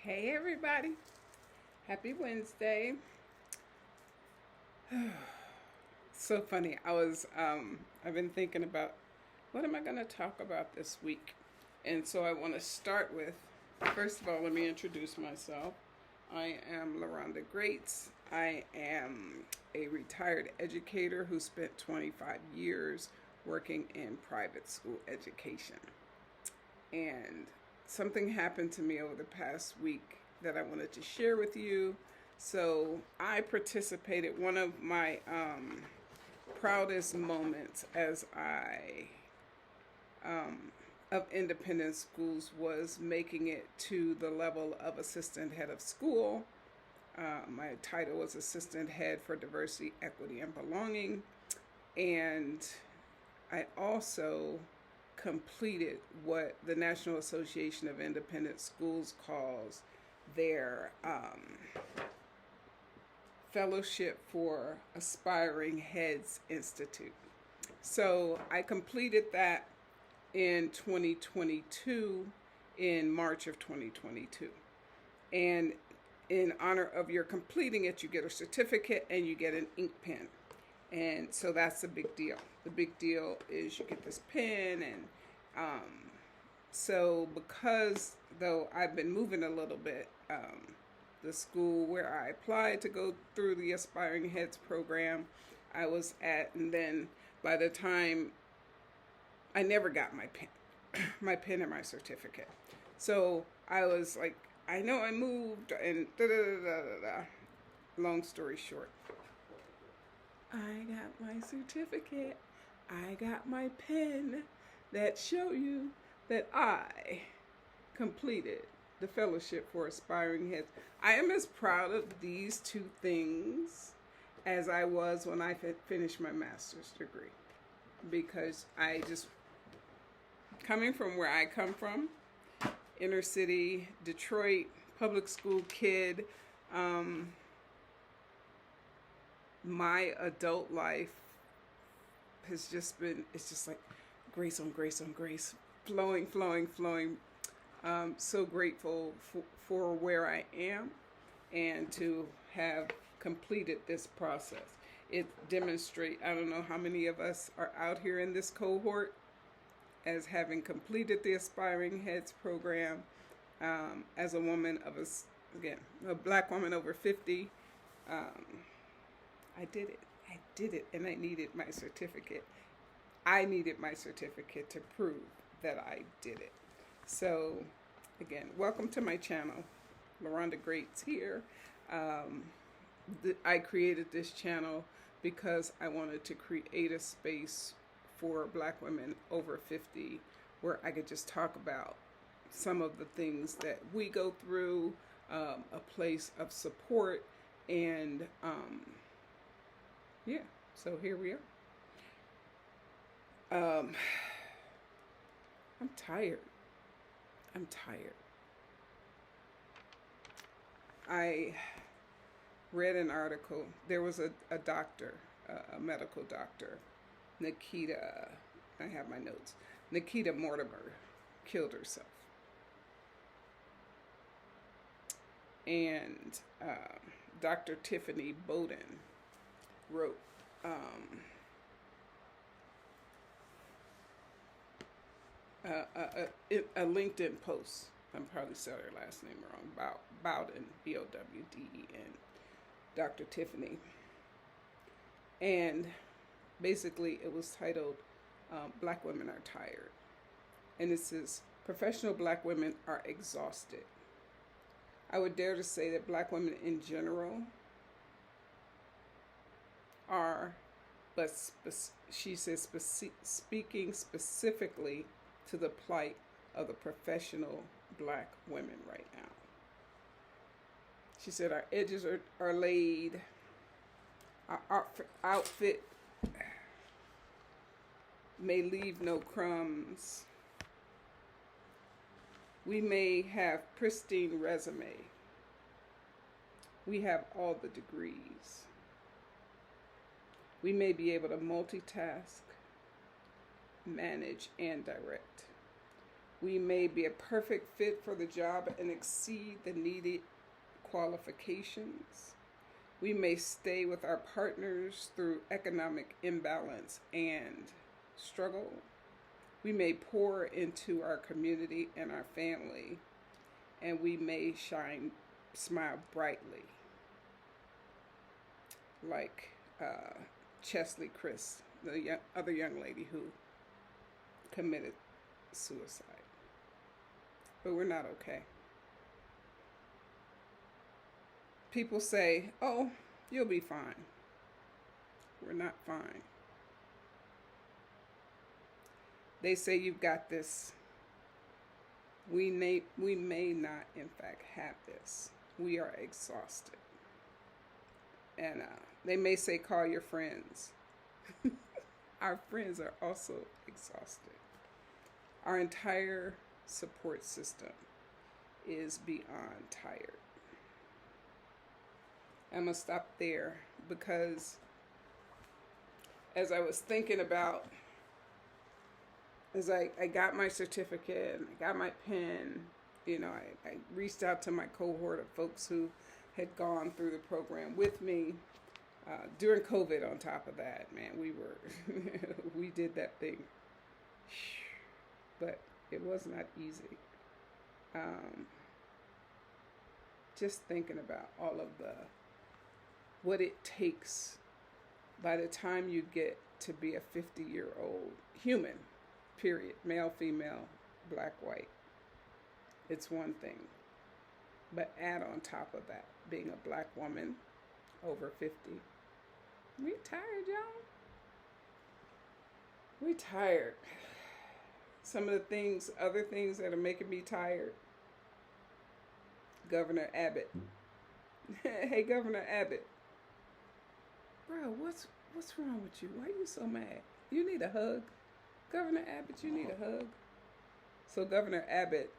Hey everybody, happy Wednesday. So funny. I've been thinking about what am I going to talk about this week? And so I want to start with, first of all, let me introduce myself. I am LaRonda Greats. I am a retired educator who spent 25 years working in private school education. And something happened to me over the past week that I wanted to share with you. So I participated. One of my proudest moments as I of independent schools was making it to the level of assistant head of school. My title was assistant head for diversity, equity, and belonging, and I also completed what the National Association of Independent Schools calls their Fellowship for Aspiring Heads Institute. So I completed that in 2022, in March of 2022. And in honor of your completing it, you get a certificate and you get an ink pen. And so that's a big deal. The big deal is you get this pen, and so because though I've been moving a little bit, the school where I applied to go through the Aspiring Heads program, I was at, and then by the time I never got my pen and my certificate. So I was like, I know I moved, and da da da da da. Long story short, I got my certificate. I got my pen that show you that I completed the Fellowship for Aspiring Heads. I am as proud of these two things as I was when I finished my master's degree, because I just, coming from where I come from, inner city, Detroit, public school kid, my adult life has just been, it's just like grace on grace on grace, flowing, flowing, flowing. So grateful for where I am and to have completed this process. It demonstrates, I don't know how many of us are out here in this cohort as having completed the Aspiring Heads program, as a woman of a black woman over 50. I did it, and I needed my certificate. I needed my certificate to prove that I did it. So, again, welcome to my channel. LaRonda Greats here. I created this channel because I wanted to create a space for black women over 50 where I could just talk about some of the things that we go through, a place of support, and yeah, so here we are. I'm tired. I read an article. There was a doctor, a medical doctor, Nakia, I have my notes, Nakia Mortimer, killed herself. And Dr. Tiffany Bowden wrote a LinkedIn post. I'm probably saying her last name wrong. Bowden, Bowden, Dr. Tiffany. And basically it was titled, Black Women Are Tired. And it says, professional black women are exhausted. I would dare to say that black women in general are, but she says speaking specifically to the plight of the professional black women right now. She said our edges are laid, our outfit may leave no crumbs. We may have pristine resume. We have all the degrees. We may be able to multitask, manage, and direct. We may be a perfect fit for the job and exceed the needed qualifications. We may stay with our partners through economic imbalance and struggle. We may pour into our community and our family, and we may smile brightly, like Chesley Chris, the other young lady who committed suicide. But we're not okay. People say, oh, you'll be fine. We're not fine. They say you've got this. We may not, in fact, have this. We are exhausted. And they may say, call your friends. Our friends are also exhausted. Our entire support system is beyond tired. I'm going to stop there because as I was thinking about, as I got my certificate and I got my pen, I reached out to my cohort of folks who had gone through the program with me during COVID. On top of that, man, we did that thing, but it was not easy. Just thinking about all of what it takes by the time you get to be a 50-year-old human, period, male, female, black, white. It's one thing. But add on top of that, being a black woman over 50. We tired, y'all. We tired. Some of the other things that are making me tired. Governor Abbott. Hey, Governor Abbott. Bro, what's wrong with you? Why are you so mad? You need a hug? Governor Abbott, you need a hug? So Governor Abbott,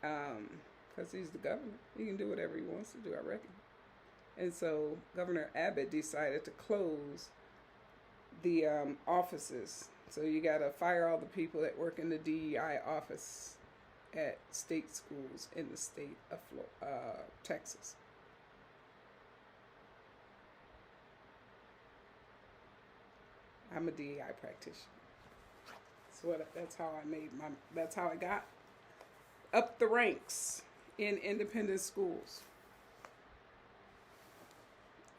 because he's the governor, he can do whatever he wants to do, I reckon. And so Governor Abbott decided to close the offices. So you got to fire all the people that work in the DEI office at state schools in the state of Texas. I'm a DEI practitioner. So that's how I got up the ranks in independent schools.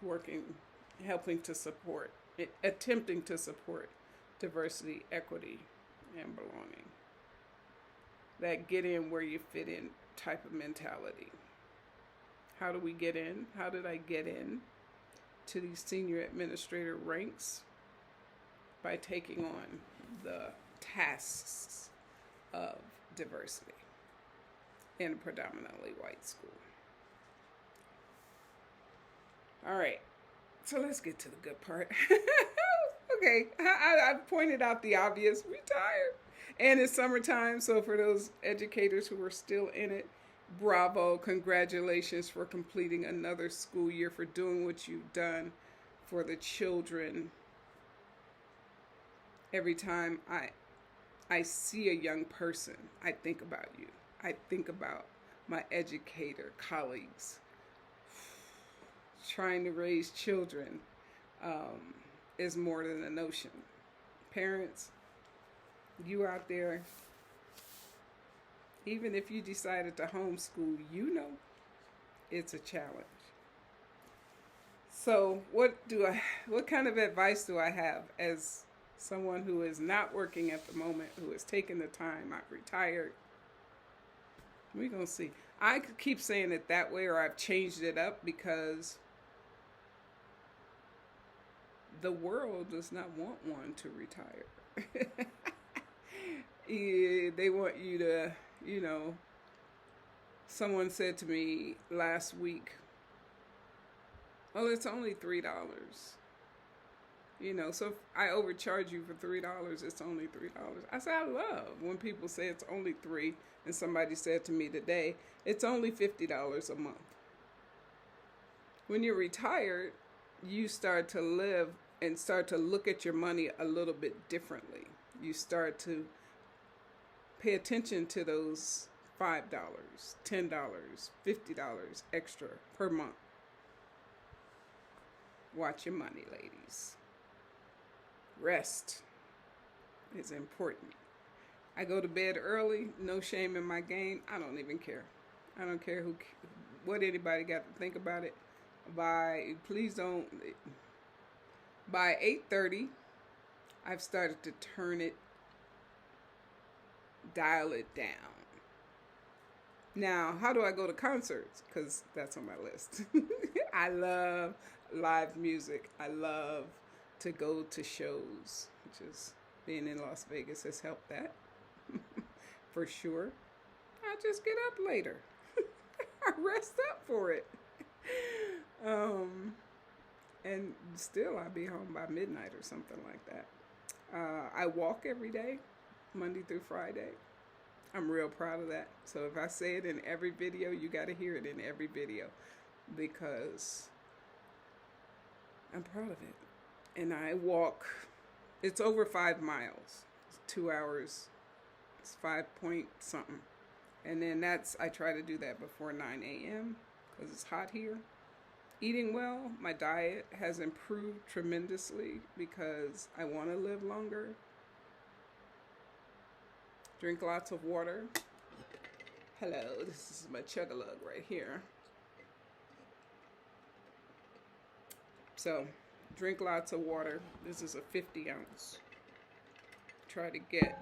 Attempting to support diversity, equity, and belonging. That get in where you fit in type of mentality. How do we get in? How did I get in to these senior administrator ranks? By taking on the tasks of diversity in a predominantly white school. All right, so let's get to the good part. Okay, I pointed out the obvious. We're tired. And it's summertime, so for those educators who are still in it, bravo, congratulations for completing another school year, for doing what you've done for the children. Every time I see a young person, I think about you. I think about my educator colleagues. Trying to raise children is more than a notion. Parents, you out there, even if you decided to homeschool, it's a challenge. So what kind of advice do I have as someone who is not working at the moment, who has taken the time, I've retired? We're going to see. I could keep saying it that way, or I've changed it up because the world does not want one to retire. They want you to, someone said to me last week, oh, it's only $3. So if I overcharge you for $3, it's only $3. I say, I love when people say it's only $3, and somebody said to me today, it's only $50 a month. When you're retired, you start to live and start to look at your money a little bit differently. You start to pay attention to those $5, $10, $50 extra per month. Watch your money, ladies. Rest is important. I go to bed early, no shame in my game. I don't even care. I don't care what anybody got to think about it. By 8:30, I've started to dial it down. Now, how do I go to concerts? Because that's on my list. I love live music. I love to go to shows, which is being in Las Vegas has helped that for sure. I just get up later. I rest up for it. And still I'll be home by midnight or something like that. I walk every day, Monday through Friday. I'm real proud of that. So if I say it in every video, you got to hear it in every video because I'm proud of it. And I walk, it's over 5 miles, it's 2 hours, it's 5 point something. And then I try to do that before 9 a.m. because it's hot here. Eating well, my diet has improved tremendously because I want to live longer. Drink lots of water. Hello, this is my chug-a-lug right here. So, drink lots of water. This is a 50 ounce. Try to get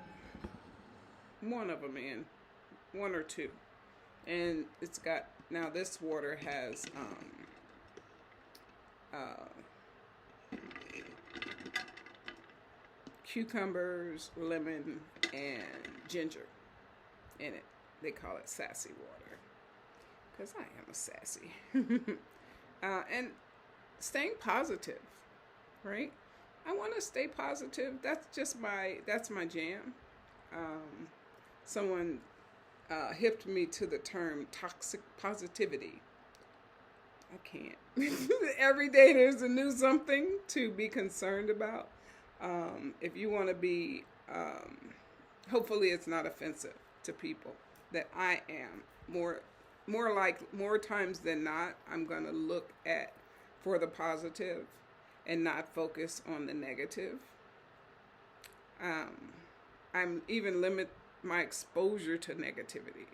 one of them in, 1 or 2. And it's got, now this water has cucumbers, lemon, and ginger in it. They call it sassy water because I am a sassy. And staying positive, right? I want to stay positive. That's my jam. Someone hipped me to the term toxic positivity. I can't. Every day there's a new something to be concerned about. If you want to be, hopefully it's not offensive to people that I am. More times than not, I'm going to look for the positive and not focus on the negative. I'm even limit my exposure to negativity.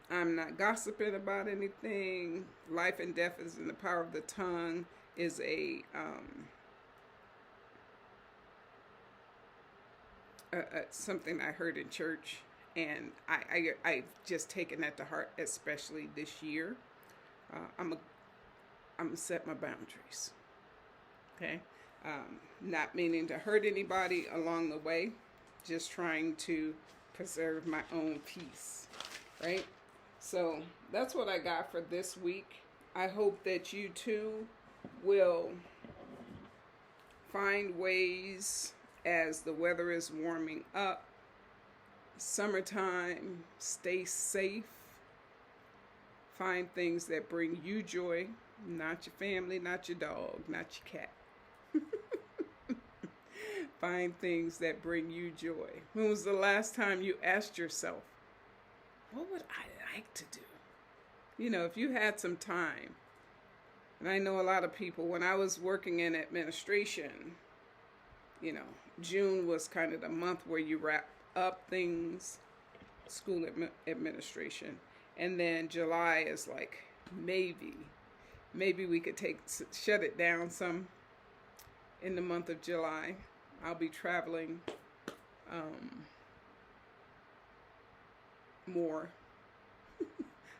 I'm not gossiping about anything. Life and death is in the power of the tongue is something I heard in church, and I've just taken that to heart, especially this year. I'm gonna set my boundaries. Okay, not meaning to hurt anybody along the way, just trying to preserve my own peace. Right. So that's what I got for this week. I hope that you too will find ways as the weather is warming up, summertime, stay safe, find things that bring you joy, not your family, not your dog, not your cat. Find things that bring you joy. When was the last time you asked yourself, what would I like to do? You know, if you had some time, and I know a lot of people, when I was working in administration, you know, June was kind of the month where you wrap up things, school administration. And then July is like, maybe we could shut it down some in the month of July. I'll be traveling more.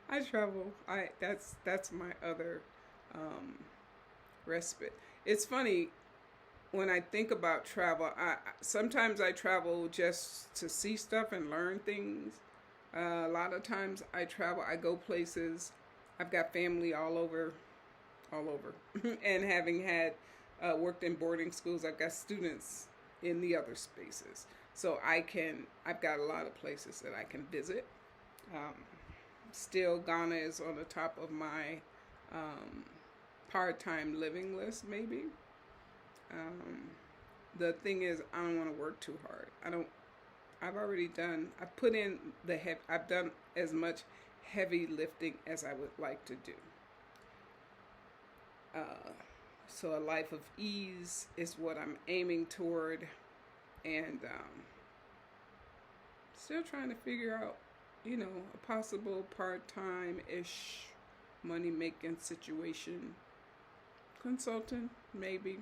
I travel. That's my other respite. It's funny when I think about travel. Sometimes I travel just to see stuff and learn things. A lot of times I travel. I go places. I've got family all over, and having had worked in boarding schools, I've got students in the other spaces. So I've got a lot of places that I can visit. Still, Ghana is on the top of my part-time living list, maybe. The thing is, I don't want to work too hard. I've already done, I put in the heavy, I've done as much heavy lifting as I would like to do. So a life of ease is what I'm aiming toward, and still trying to figure out, you know, a possible part-time-ish money-making situation. Consultant, maybe.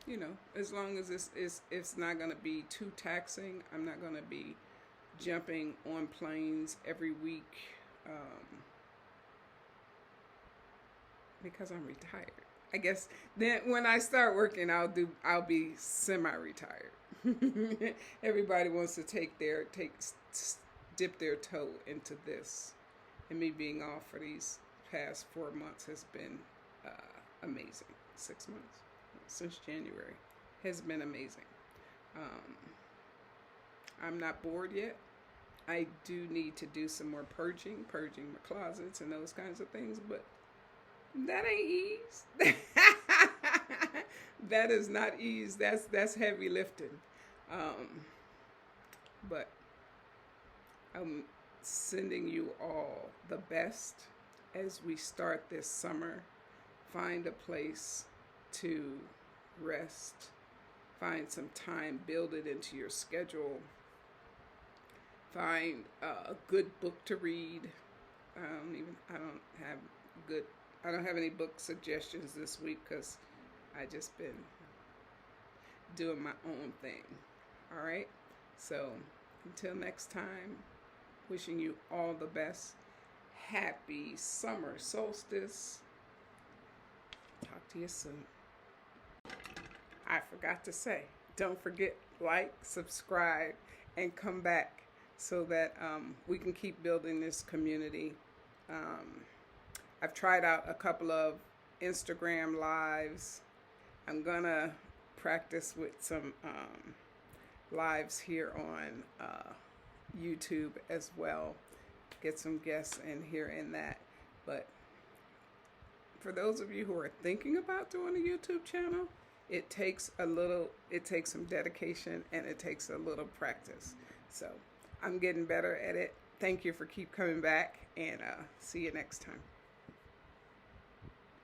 You know, as long as it's not going to be too taxing. I'm not going to be jumping on planes every week because I'm retired. I guess then when I start working, I'll be semi-retired. Everybody wants to dip their toe into this, and me being off for these past 4 months has been amazing. 6 months since January has been amazing. I'm not bored yet. I do need to do some more purging my closets and those kinds of things, but that ain't ease. That is not ease. That's heavy lifting. But I'm sending you all the best as we start this summer. Find a place to rest. Find some time. Build it into your schedule. Find a good book to read. I don't have any book suggestions this week because I just been doing my own thing. All right. So until next time, wishing you all the best. Happy summer solstice. Talk to you soon. I forgot to say, don't forget, like, subscribe, and come back so that we can keep building this community. I've tried out a couple of Instagram lives. I'm gonna practice with some lives here on YouTube as well. Get some guests in here in that. But for those of you who are thinking about doing a YouTube channel, it takes some dedication and it takes a little practice. So I'm getting better at it. Thank you for keep coming back, and see you next time.